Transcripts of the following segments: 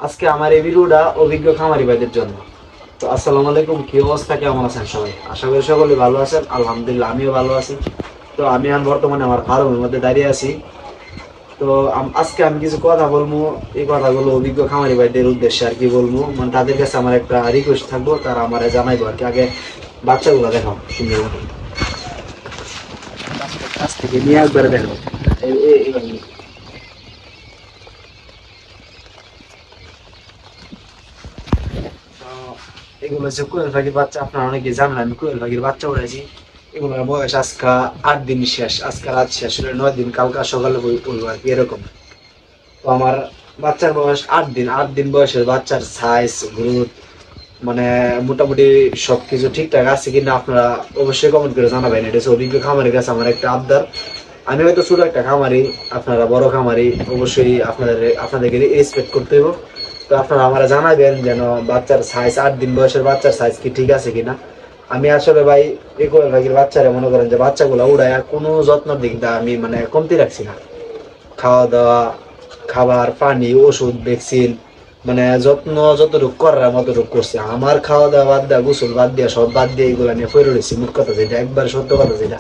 আজকে আমার এই ভিডিওটা অভিজ্ঞ খামারি ভাইদের জন্য। তো আসসালামু আলাইকুম, কি অবস্থা, কেমন আছেন সবাই? আশা করি সকলে ভালো আছেন। আলহামদুলিল্লাহ আমিও ভালো আছি। তো আমি এখন বর্তমানে আমার ফার্মের মধ্যে দাঁড়িয়ে আছি। তো আজকে আমি কিছু কথা বলবো। এই কথাগুলো অভিজ্ঞ খামারি ভাইদের উদ্দেশ্যে আর কি বলবো, মানে তাদের কাছে আমার একটা রিকোয়েস্ট থাকবো, তারা আমার জানাইবো আর কি। আগে বাচ্চাগুলো দেখাও সুন্দর মতো, কাছ থেকে নিয়ে একবারে দেখো। এগুলো হচ্ছে কোয়েল পাখির বাচ্চা। আপনারা অনেকে জানেন আমি কোয়েল পাখির বাচ্চা উড়াইছি। এগুলোর বয়স আজকা 8 দিন শেষ, আজকা রাত শেষ হলে 9 দিন, কালকা সকালে উঠবো আর কি এরকম। তো আমার বাচ্চার বয়স 8 দিন। 8 দিন বয়সের বাচ্চার সাইজ, গ্রোথ, মানে মোটামুটি সবকিছু ঠিকঠাক আছে কিনা আপনারা অবশ্যই কমেন্ট করে জানাবেন। এটা হচ্ছে অভিজ্ঞ খামারের কাছে আমার একটা আবদার। আমি হয়তো ছোট একটা খামারি, আপনারা বড় খামারি, অবশ্যই আপনাদেরকে রেসপেক্ট করতে হবে। তো আপনারা আমার জানাবেন যেন বাচ্চার সাইজ, 8 দিন বয়সের বাচ্চার সাইজ কি ঠিক আছে কিনা। আমি আসলে ভাই একই ভাগের বাচ্চারা মনে করেন যে বাচ্চাগুলো উড়ায় কোনো যত্নের দিক দিয়ে আমি মানে কমতি রাখছি না। খাওয়া দাওয়া, খাবার, পানি, ওষুধ, ভ্যাকসিন, মানে যত্ন যতটুকু করার মতটুকু করছে। আমার খাওয়া দাওয়া বাদ দেওয়া, গোসল বাদ দেওয়া, সব বাদ দিয়ে এগুলো নিয়ে ফেরে রয়েছি। মুখ কথা যেটা, একবার সত্য কথা যেটা।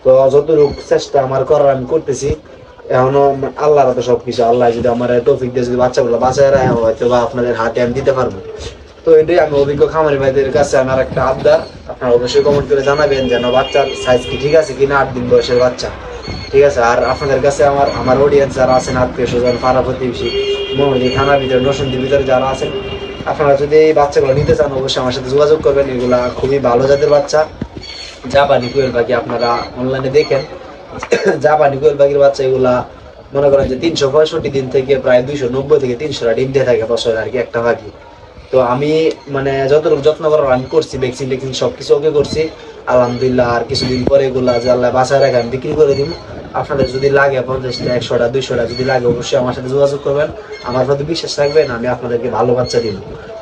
তো যতটুকু চেষ্টা আমার করার আমি করতেছি। এখনো আল্লাহর তো সবকিছু। আল্লাহ যদি আমার তৌফিক দিয়ে যদি বাচ্চাগুলো বাঁচায় রাখে, হয়তো বা আপনাদের হাতে আমি দিতে পারবো। তো এটাই আমি অভিজ্ঞ খামারি ভাইদের কাছে আমার একটা আবদার। আপনারা অবশ্যই কমেন্ট করে জানাবেন যেন বাচ্চার সাইজ কি ঠিক আছে কিনা, 8 দিন বয়সের বাচ্চা ঠিক আছে। আর আপনাদের কাছে আমার অডিয়েন্স যারা আছেন, আত্মীয় স্বজন, পাড়া প্রতিবেশী, মোহাম্মদী থানার ভিতরে, নরসিংদীর ভিতরে যারা আছেন, আপনারা যদি এই বাচ্চাগুলো নিতে চান অবশ্যই আমার সাথে যোগাযোগ করবেন। এগুলা খুবই ভালো জাতের বাচ্চা, জাপানি কোয়েল পাখি। আপনারা অনলাইনে দেখেন জাপানি কোয়েল পাখির বাচ্চা এগুলা মনে করেন যে 365 দিন থেকে প্রায় 290 থেকে 300টা ডিম দিয়ে থাকে বছরে আর কি একটা পাখি। তো আমি মানে যতটুকু যত্ন করার আমি করছি, ভ্যাকসিন ট্যাকসিন সবকিছু ওকে করছি আলহামদুলিল্লাহ। আর কিছুদিন পরে এগুলা যে আল্লাহ বাসায় রাখে আমি বিক্রি করে দিব। আপনাদের যদি লাগে 50টা, 100টা, 200টা যদি লাগে অবশ্যই আমার সাথে যোগাযোগ করবেন। আমার প্রতি বিশ্বাস রাখবেন, আমি আপনাদেরকে ভালো বাচ্চা দিব।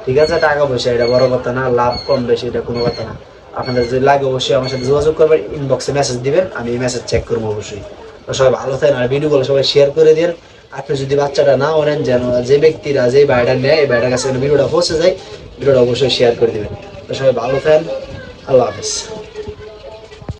ঠিক আছে, টাকা পয়সা এটা বড় কথা না, লাভ কম বেশি এটা কোনো কথা না। আপনাদের যদি লাগে অবশ্যই আমার সাথে যোগাযোগ করবেন, ইনবক্সে মেসেজ দিবেন, আমি মেসেজ চেক করবো অবশ্যই। তো সবাই ভালো থাকেন, আর ভিডিওগুলো সবাই শেয়ার করে দিন। আপনি যদি বাচ্চাটা না ওনেন, যেন যে ব্যক্তিরা যে ভাইটা নেয় এই ভাইটার কাছে ভিডিওটা পৌঁছে যায়, ভিডিওটা অবশ্যই শেয়ার করে দিবেন। তো সবাই ভালো থাকেন, আল্লাহ হাফিজ।